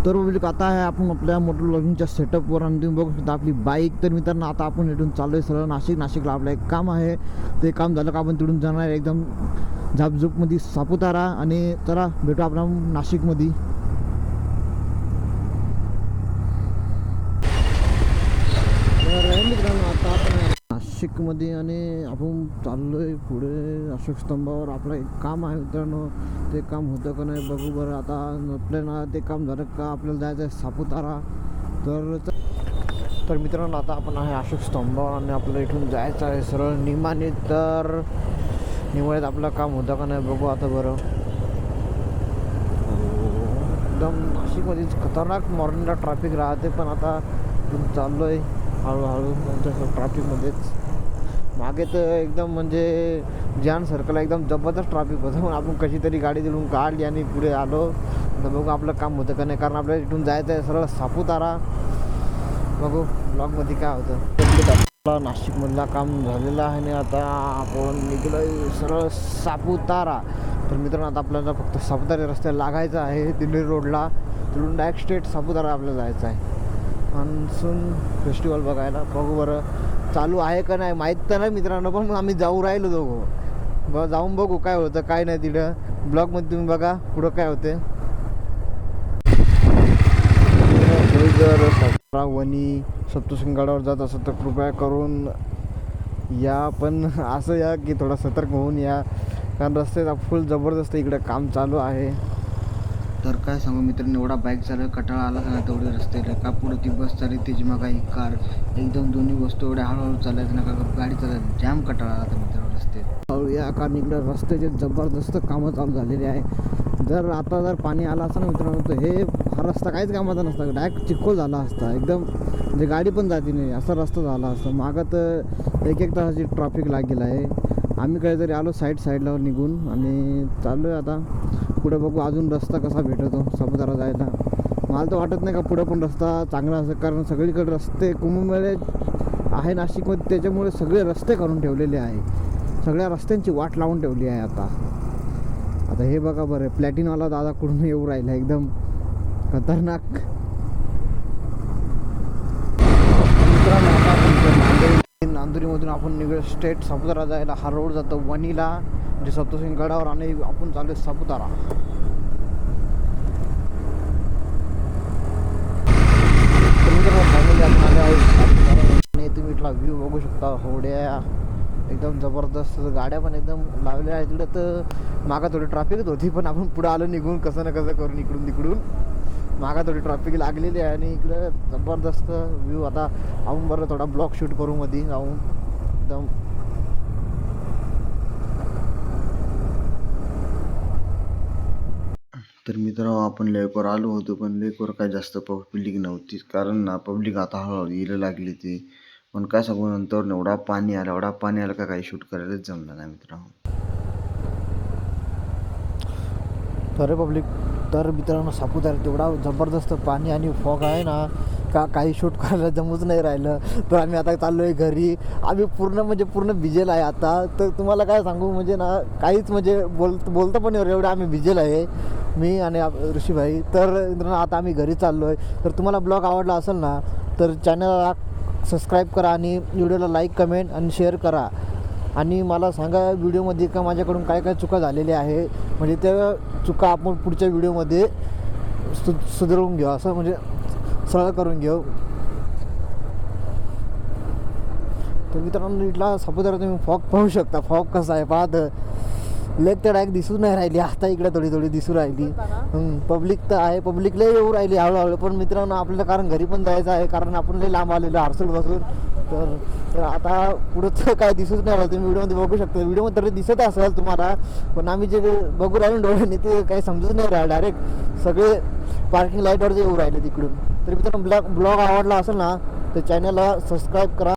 तर पब्लिक आता आहे आपण आपल्या मोटर ब्लॉगिंगच्या सेटअपवर आणि तुम्ही बघू शकता आपली बाईक. तर मित्रांनो आता आपण इथून चाललो आहे सरळ नाशिकला आपलं एक काम आहे. ते काम झालं का आपण तिथून जाणार आहे एकदम झापझुपमध्ये सापुतारा. आणि चला भेटू आपल्या नाशिकमध्ये. आता आपण नाशिकमध्ये आणि आपण चाललो आहे पुढे अशोक स्तंभावर. आपलं एक काम आहे मित्रांनो, ते काम होतं का नाही बघू बरं. आता आपल्याला ते काम झालं का आपल्याला जायचं आहे सापुतारा. तर मित्रांनो आता आपण आहे अशोक स्तंभावर आणि आपल्याला इथून जायचं आहे सरळ निमाणी. तर निमाणीत आपलं काम होतं का नाही बघू आता बरं. एकदम नाशिकमध्येच खतरनाक मॉर्निंगला ट्रॅफिक राहते, पण आता इथून चाललो आहे हळूहळू त्यांच्या ट्रॅफिकमध्येच. मागे तर एकदम म्हणजे जान सर्कलला एकदम जबरदस्त ट्रॅफिक होतं, पण आपण कशी तरी गाडी दिलून काढली आणि पुढे आलो. तर बघू आपलं काम होतं का नाही, कारण आपल्याला इथून जायचं आहे सरळ सापुतारा. बघू ब्लॉगमध्ये काय होतं. नाशिकमधला काम झालेलं आहे आणि आता आपण निघलो आहे सरळ सापुतारा. तर मित्रांनो आता आपल्याला फक्त सापुतारा रस्त्याला लागायचं आहे दिंडोरी रोडला. तिथून डायरेक्ट स्ट्रेट सापुतारा आपल्याला जायचं आहे मान्सून फेस्टिवल बघायला. बघू बरं चालू आहे का नाही माहीत तर नाही मित्रांनो, पण आम्ही जाऊ राहिलो दोघं. जाऊन बघू काय होतं काय नाही. तिथं ब्लॉगमध्ये तुम्ही बघा पुढं काय होते. जर सातारा वणी सप्तशृंगावर जात असं तर कृपया करून या, पण असं या की थोडा सतर्क होऊन या, कारण रस्ते फुल जबरदस्त इकडे काम चालू आहे. तर काय सांगू मित्रांनो, एवढा बाईक चालू कटाळा आला ना तेवढे रस्ते का पुढे ती बस चालली त्याची मग ही कार एकदम दोन्ही वस्तू एवढ्या हळूहळू चालायचं नका गाडी चालायचं जाम कटाळा आला तर मित्रांनो रस्ते हळू या, कारण इकडे रस्त्याचे जबरदस्त कामं चालू झालेली आहे. जर आता जर पाणी आलं असतं ना मित्रांनो तर हा रस्ता काहीच कामाचा नसता, डायरेक्ट चिखल झाला असता एकदम, म्हणजे गाडी पण जाती नाही असा रस्ता झाला असता. मागं तर एक तासाची ट्रॅफिक लागेल आहे. आम्ही काहीतरी आलो साईडला निघून आणि चाललो आहे आता पुढे. बघू अजून रस्ता कसा भेटतो सापुतारा जायला. मला तर वाटत नाही का पुढं पण रस्ता चांगला असेल, कारण सगळीकडे रस्ते कुंभमेळे आहे नाशिकमध्ये, त्याच्यामुळे सगळे रस्ते करून ठेवलेले आहे. सगळ्या रस्त्यांची वाट लावून ठेवली आहे आता हे बघा बरं प्लॅटिनवाला दादा कुठून येऊ राहिला एकदम खतरनाक. नांदुरीमधून आपण निघलो स्ट्रेट सापुतारा जायला. हा रोड जातो वणीला म्हणजे सप्तशृंगावर आणि आपण चालू आहे सापुतारा. आणि तुम्ही इथला व्ह्यू बघू शकता. होड्या एकदम जबरदस्त, गाड्या पण एकदम लावल्या आहेत तिकडे. तर मागं थोडी ट्रॅफिकच होती, पण आपण पुढे आलो निघून कसं ना कसं करून इकडून तिकडून. मागं थोडी ट्रॅफिक लागलेली आहे आणि इकडं जबरदस्त व्ह्यू. आता आपण बरं थोडा ब्लॉग शूट करू मध्ये जाऊन एकदम. तर मित्रांनो आपण लेकवर आलो होतो, पण लेकवर काय जास्त पब्लिक नव्हती, कारण ना पब्लिक आता हळूहळू यायला लागली ती. पण काय सांगू नंतर एवढा पाणी आला का काही शूट करायलाच जमलं नाही मित्रांनो. तर मित्रांनो सापुतारा तेवढा जबरदस्त पाणी आणि फॉग आहे ना का काही शूट करायला जमूच नाही राहिलं. तर आम्ही आता चाललो आहे घरी. आम्ही पूर्ण भिजेल आहे आता. तर तुम्हाला काय सांगू म्हणजे ना काहीच म्हणजे बोलतं पण एवढं आम्ही भिजेल आहे मी आणि ऋषीभाई. तर मित्रांनो आता आम्ही घरी चाललो आहे. तर तुम्हाला ब्लॉग आवडला असेल ना तर चॅनलला सबस्क्राईब करा आणि व्हिडिओला लाईक कमेंट आणि शेअर करा. आणि मला सांगा व्हिडिओमध्ये का माझ्याकडून काय काय चुका झालेल्या आहे, म्हणजे त्या चुका आपण पुढच्या व्हिडिओमध्ये सुधारून घेऊ, असं म्हणजे सरळ करून घेऊ. तर मित्रांनो इथला सापुतारा तुम्ही फॉग पाहू शकता. फॉग कसा आहे पाहत. लेक तर डायरेक्ट दिसूच नाही राहिली, आता इकडे थोडी दिसू राहिली. पब्लिक तर आहे, पब्लिकला येऊ राहिली हळूहळू. पण मित्रांनो आपल्याला कारण घरी पण जायचं आहे, कारण आपण लई लांब आलेलो हर्सूल बसून. तर आता पुढं काय दिसूच नाही राहिलं. तुम्ही व्हिडिओमध्ये बघू शकता. व्हिडिओमध्ये तरी दिसत असेल तुम्हाला, पण आम्ही जे बघू राहिलो डोळ्याने ते काही समजूच नाही राहिलं. डायरेक्ट सगळे पार्किंग लाईटवर जे येऊ राहिले तिकडून. तर मित्रांनो ब्लॉग आवडला असेल ना तर चॅनलला सबस्क्राईब करा.